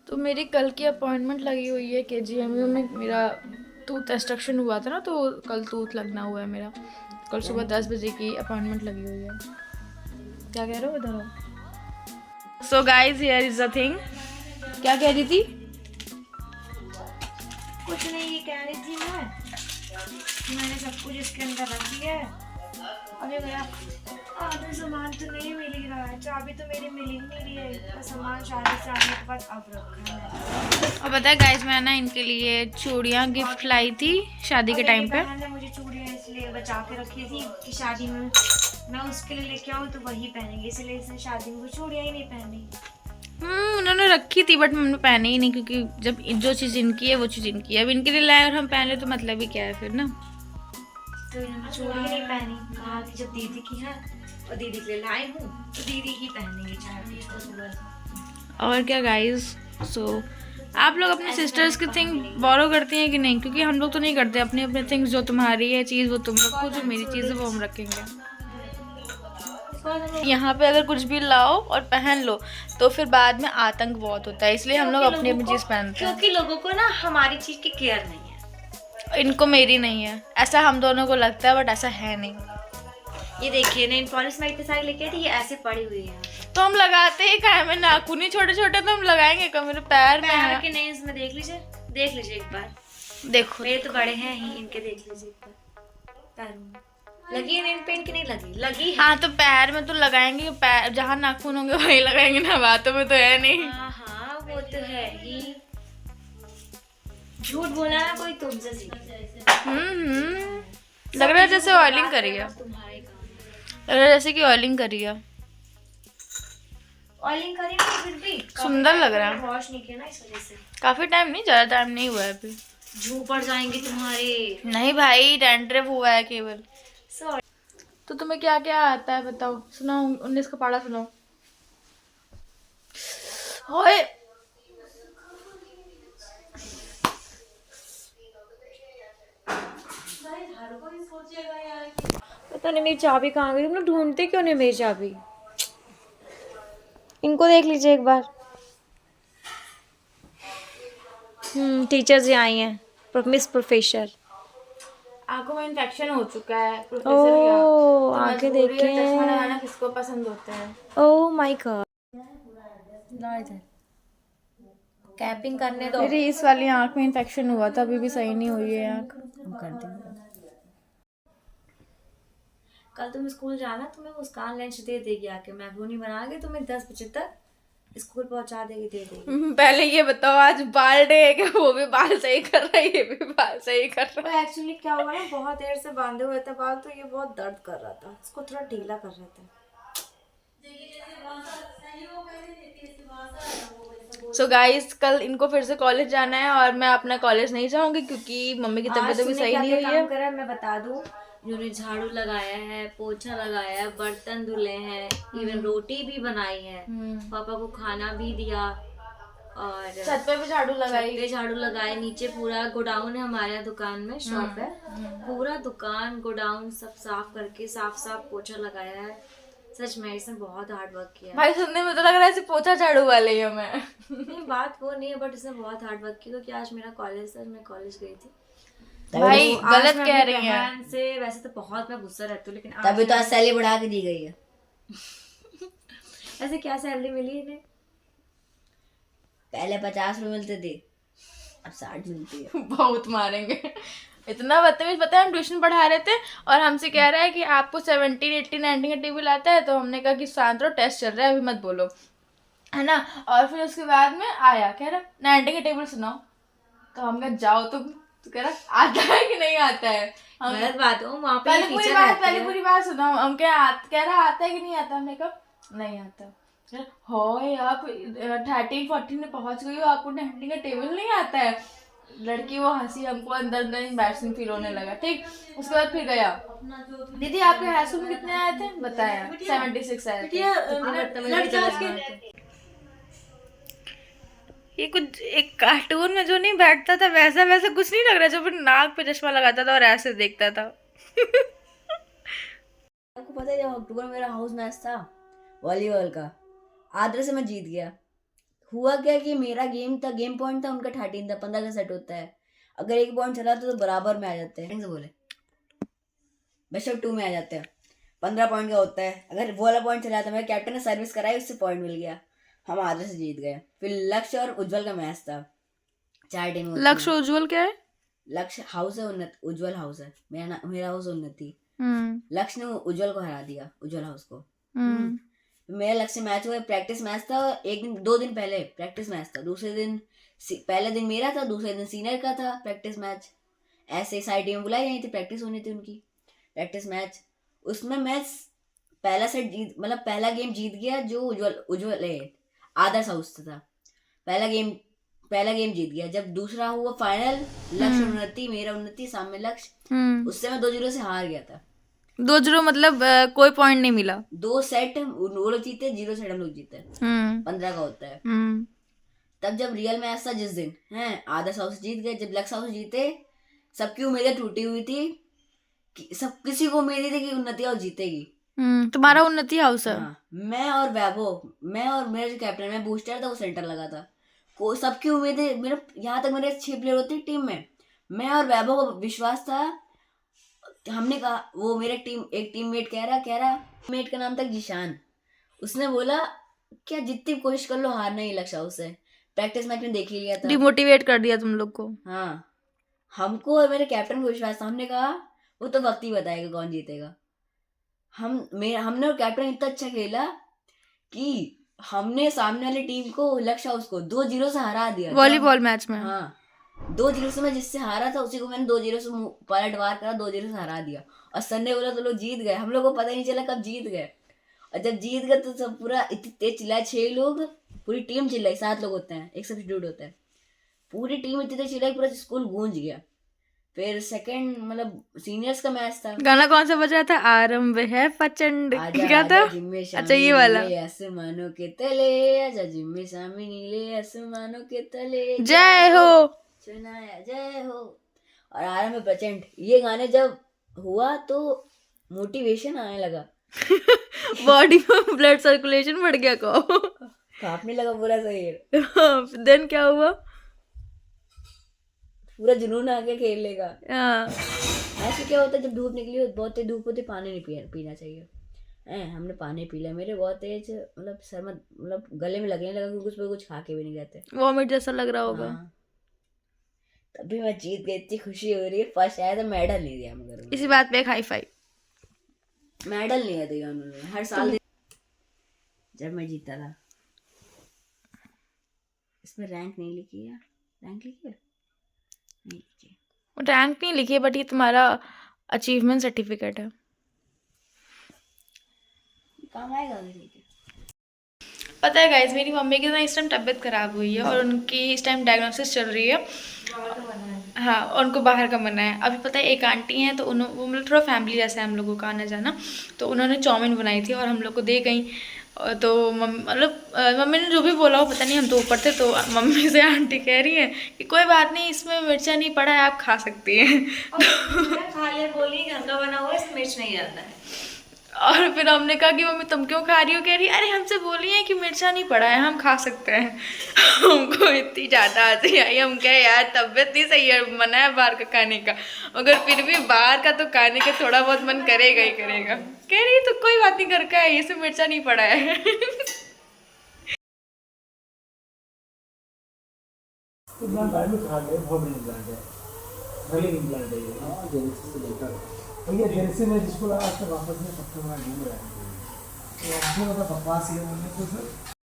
तो मेरी कल की अपॉइंटमेंट लगी हुई है केजीएमयू में। मेरा टूथ एक्सट्रैक्शन हुआ था ना, तो कल टूथ लगना हुआ है मेरा। कल सुबह 10 बजे की अपॉइंटमेंट लगी हुई है। क्या कह रहे हो इधर हो? So guys here is the thing. क्या कह रही थी? कुछ नहीं, ये कह रही थी मैं कि मैंने सब कुछ इसके अंदर रख दिया है। अरे भैया, आधा सामान तो नहीं मिल ही रहा है, चाबी तो मेरी मिल ही नहीं रही है। तो सामान शादी से आने के बाद अब रखा है। और पता है गाइज, मैं ना इनके लिए चूड़ियाँ गिफ्ट लाई थी शादी के टाइम पे। बहन ने मुझे चूड़ियाँ इसलिए बचा के रखी थी कि शादी में मैं उसके लिए लेके आऊँ तो वही पहनेंगे, इसलिए इसने शादी में चूड़ियाँ ही नहीं पहनी। उन्होंने रखी थी बट हमने पहनी ही नहीं, क्योंकि जब जो चीज़ इनकी है वो चीज़ इनकी है। अब इनके लिए लाए और हम पहन ले तो मतलब ही क्या है फिर ना। तो इन्होंने चूड़ी नहीं पहनी, कहा कि जब दीदी की है और दीदी के लिए लाई हूँ तो दीदी ही पहनेंगे चाहे इसको सुबह। और क्या गाइस। सो आप लोग अपने सिस्टर्स की थिंग बोरो करती हैं कि नहीं? क्योंकि हम लोग तो नहीं करते। अपने अपने थिंग्स, जो तुम्हारी है चीज़ वो तुम रखो, जो मेरी चीज़ है वो हम रखेंगे। यहाँ पे अगर कुछ भी लाओ और पहन लो तो फिर बाद में आतंक बहुत होता है, इसलिए हम लोग अपनी अपनी चीज़ पहनते हैं। क्योंकि लोगों को ना हमारी चीज की केयर नहीं है। इनको मेरी नहीं है, ऐसा हम दोनों को लगता है बट ऐसा है नहीं। ये देखिए, नेल पॉलिश मैं इतने सारे लेके थी, ये ऐसे पड़ी हुई है। तो हम लगाते ही क्या है? में नाखून ही छोटे छोटे तो हम लगाएंगे कब? मेरे पैर में है। के नेल्स में देख लीजिए एक बार। देखो मेरे तो बड़े हैं ही, इनके देख लीजिए एक बार। पैरों में लगी है नेल पेंट की नहीं लगी? लगी है। हाँ तो पैर में तो लगाएंगे, पैर जहाँ नाखून होंगे वहीं लगाएंगे ना, बातों में तो है नहीं। हाँ हाँ, वो तो है ही। झूठ बोला ना कोई तुमसे सीख। लग रहा है जैसे ऑयलिंग करी है। तुम्हारे काम लग रहा है जैसे कि ऑयलिंग करी है। ऑयलिंग करी ना, फिर भी सुंदर लग रहा है। वॉश नहीं किया ना, इस वजह से काफी टाइम नहीं, ज्यादा टाइम नहीं हुआ है अभी। झूठ पड़ जाएंगे तुम्हारे। नहीं भाई, डैंड्रफ हुआ है केवल। सॉरी। तो तुम्हें क्या क्या आता है बताओ? सुनाओ, 19 का पाड़ा सुनाओ। ओए पता नहीं मेरी चाबी कहाँ गई, तुम लोग ढूंढते क्यों नहीं मेरी चाबी? इनको देख लीजिए एक बार। टीचर्स ही आई हैं, मिस प्रोफेसर। आंखों में इन्फेक्शन हो चुका है प्रोफेसर का। ओह, तो आंखें मजबूरी है, चश्मा लगाना देखें। किसको पसंद होता है? Oh my God. कैपिंग करने दो। मेरी इस वाली आंख में इन्फेक्शन हुआ था, अभी भी सही नहीं हुई है आंख। कर देंगे। कल तुम स्कूल जाना, तुम्हें मुस्कान लंच दे देगी आके, मैक्रोनी बना के तुम्हें 10 बजे तक स्कूल पहुंचा देगी, दे देगी। पहले ये बताओ, आज बाल डे है कि वो भी बाल सही कर रहा है, ये भी बाल सही कर रहा है? एक्चुअली क्या हुआ ना, बहुत देर से बांधे हुए थे बाल, तो ये बहुत दर्द कर रहा था, इसको थोड़ा ढीला कर रहे थे। सो गाइस, कल इनको फिर से कॉलेज जाना है और मैं अपना कॉलेज नहीं जाऊंगी क्योंकि मम्मी की तबीयत भी सही नहीं हुई है। काम करा मैं बता दूं, जिन्होंने झाड़ू लगाया है, पोछा लगाया है, बर्तन धुले हैं, इवन रोटी भी बनाई है, पापा को खाना भी दिया, और छत पे भी झाड़ू लगाई। छत पे झाड़ू लगाए, नीचे पूरा गोडाउन है हमारे यहाँ, दुकान में शॉप है, पूरा दुकान गोडाउन सब साफ करके साफ पोछा लगाया है। सच में इसने बहुत हार्ड वर्क किया है। भाई सुनने में तो लग रहा है जैसे पोछा झाड़ू वाले ही हूँ मैं। नहीं, बात वो नहीं है, बट इसने बहुत हार्ड वर्क किया, क्योंकि आज मेरा कॉलेज था, मैं कॉलेज गई थी। भाई तो गलत मैं कह अपनी रही है। बहन से वैसे तो बहुत मैं गुस्सा रहती हूँ, लेकिन तभी तो आज सैलरी बढ़ा के दी गई है। ऐसे क्या सैलरी मिली इन्हें? पहले 50 रुपए मिलते थे, अब 60 मिलती है। बहुत मारेंगे। इतना बदतमीज। पता है, हम ट्यूशन पढ़ा रहे थे और हमसे कह रहा है कि आपको 17, 18, 19 का टेबल आता है, तो हमने कहा कि शांत रहो, टेस्ट चल रहा है, अभी मत बोलो, है ना। और फिर उसके बाद में आया कह रहा 19 का टेबल सुनाओ, तो हम कहा जाओ तुम। तो कह रहा आता है कि नहीं आता है? हम गलत बात हो, वहाँ पे पहले पूरी टीचर बात रहते पहले हैं। पूरी बात सुनाओ। हम कह रहा आता है कि नहीं आता? हमने कहा नहीं आता। हो आप 13, 14 में पहुंच गई हो, आपको 19 का टेबल नहीं आता है? लड़की वो हंसी, हमको अंदर अंदर एम्बैरसिंग फील होने लगा। ठीक, उसके बाद फिर गया, दीदी आपके हाई स्कूल में कितने आए थे? बताया 76 आए थे। ये कुछ एक कार्टून में जो नहीं बैठता था वैसा वैसा कुछ नहीं लग रहा, जो फिर नाक पे चश्मा लगाता था और ऐसे देखता था। आपको पता है जब अक्टूबर में मेरा हाउस मैच था वॉलीबॉल का, आद्रा से मैं जीत गया, हुआ क्या कि मेरा गेम पॉइंट था, उनका 13 था, 15 का सेट होता है। अगर 1 पॉइंट चला तो बराबर में आ जाते हैं, से बोले बेस्ट ऑफ 2 में आ जाते हैं। 15 पॉइंट का होता है। अगर वो वाला पॉइंट चला था, मेरे कैप्टन ने सर्विस कराई, उससे पॉइंट मिल गया, हम आधे से जीत गए। फिर लक्ष्य और उज्जवल का मैच था, 4 टीम। लक्ष्य उज्जवल क्या है? लक्ष्य हाउस है, उज्जवल हाउस है। मेरा हाउस उन्नति। लक्ष्य ने उज्जवल को हरा दिया, उज्जवल हाउस को। मेरा लक्ष्य मैच हुआ, प्रैक्टिस मैच था। 2 दिन पहले प्रैक्टिस मैच था, दूसरे दिन पहले दिन मेरा था, दूसरे दिन सीनियर का था प्रैक्टिस मैच। ऐसे सारी टीम बुलाई गई थी, प्रैक्टिस होनी थी उनकी, प्रैक्टिस मैच। उसमें मैच पहला सेट पहला गेम जीत गया जो उज्जवल आदर्श हाउस था। पहला गेम जीत गया। जब दूसरा हुआ फाइनल, लक्ष्य उन्नति, मेरा उन्नति, सामने लक्ष्य, उससे मैं 2-0 से हार गया था। 2-0 मतलब कोई पॉइंट नहीं मिला? 2 सेट वो लोग जीते, 0 सेट हम लोग जीते। 15 का होता है। तब जब रियल मैच था जिस दिन, है आदर्श हाउस जीत गए। जब लक्ष्य हाउस जीते, सबकी उम्मीदें टूटी हुई थी कि किसी को उम्मीद थी कि उन्नति हाउस जीतेगी। तुम्हारा उन्नति हाउस है? हाँ, मैं और वैभव, मैं और मेरा जो कैप्टन, मैं बूस्टर था, वो सेंटर लगा था। को सबकी उम्मीदें, मेरा यहाँ तक मेरे 6 प्लेयर होते टीम में, मैं और वैभव को विश्वास था। हमने कहा, वो मेरा एक टीममेट कह रहा टीममेट का नाम था जिशान। उसने बोला क्या जितनी कोशिश कर लो, हारना ही लक्ष्य हाउस है। प्रैक्टिस मैच में देख ही लिया था, डिमोटिवेट कर दिया तुम लोग को। हाँ, हमको और मेरे कैप्टन को विश्वास था। हमने कहा वो तो वक्त ही बताएगा कौन जीतेगा। हमने और कैप्टन इतना अच्छा खेला कि हमने सामने वाली टीम को, लक्ष्य हाउस को 2-0 से हरा दिया वॉलीबॉल मैच में। हाँ, 2-0 से मैं जिससे हारा था उसी को मैंने 2-0 से पलटवार करा, 2-0 से हरा दिया। और संडे बोला तो लोग जीत गए। हम लोग को पता ही नहीं चला कब जीत गए। और जब जीत गए तो सब पूरा इतनी तेज चिल्लाए, 6 लोग, पूरी टीम चिल्लाई। 7 लोग होते हैं, एक सब्स्टिट्यूट होता है। पूरी टीम इतनी तेज चिल्लाई, पूरा स्कूल गूंज गया। फिर सेकंड सीनियर्स का मैच था। गाना कौन सा बज रहा था? आरंभ है प्रचंड, क्या था? अच्छा, ये वाला। आसमानों के तले, आजा जिम्मे शामी नीले आसमानों के तले, जय हो सुनाया जय हो। और आरंभ है प्रचंड, ये गाने जब हुआ तो मोटिवेशन आने लगा। बॉडी में ब्लड सर्कुलेशन बढ़ गया को, कांपने लगा पूरा शरीर। देन क्या हुआ? पूरा जुनून आ गया खेलने का। ऐसे क्या होता है जब धूप निकली हो, बहुत तेज धूप होती, पानी नहीं पीना चाहिए। हमने पानी पी लिया। मेरे बहुत तेज सर में गले में लगने लगा, क्योंकि उसमें कुछ खा के भी नहीं गए थे। वॉमिट जैसा लग रहा होगा। तभी मैं जीत गई, इतनी खुशी हो रही है। फर्स्ट आया था, मेडल नहीं दिया मगर इसी बात पे एक हाई फाई। मेडल नहीं दिया उन्होंने, हर साल जब मैं जीता था। इसमें रैंक नहीं लिखी है, रैंक लिखी है नहीं लिखी, रैंक नहीं लिखी है, बट ये तुम्हारा अचीवमेंट सर्टिफिकेट है, काम आएगा। पता है गाइज, मेरी मम्मी की ना इस टाइम तबीयत ख़राब हुई है और उनकी इस टाइम डायग्नोसिस चल रही है। हाँ, और उनको बाहर का मना है। अभी पता है एक आंटी हैं, तो वो मतलब थोड़ा फैमिली जैसा है हम लोगों का आना जाना, तो उन्होंने चाउमीन बनाई थी और हम लोग को दे गई। तो मम्मी ने जो भी बोला हो, पता नहीं, हम तो ऊपर थे, तो मम्मी से आंटी कह रही है कि कोई बात नहीं, इसमें मिर्चा नहीं पड़ा है, आप खा सकती हैं। खा लिया, बोली घर का बना हुआ इसमें मिर्च नहीं जाता है। और फिर हमने कहा कि मम्मी तुम क्यों खा रही हो? कह रही अरे हमसे बोली है कि मिर्चा नहीं पड़ा है, हम खा सकते हैं। हमको इतनी ज़्यादा हंसी आई। हम कहे यार तबीयत नहीं सही है, मना है बाहर का खाने का, मगर फिर भी बाहर का तो खाने का थोड़ा बहुत मन करेगा ही करेगा। कह रही तो कोई बात नहीं, घर का है, इसमें मिर्चा नहीं पड़ा है। भैया जैसे मैं जिसको लगा वापस में सबसे बड़ा घूम रहा है, तो हमको बकवास ये बोलने को सर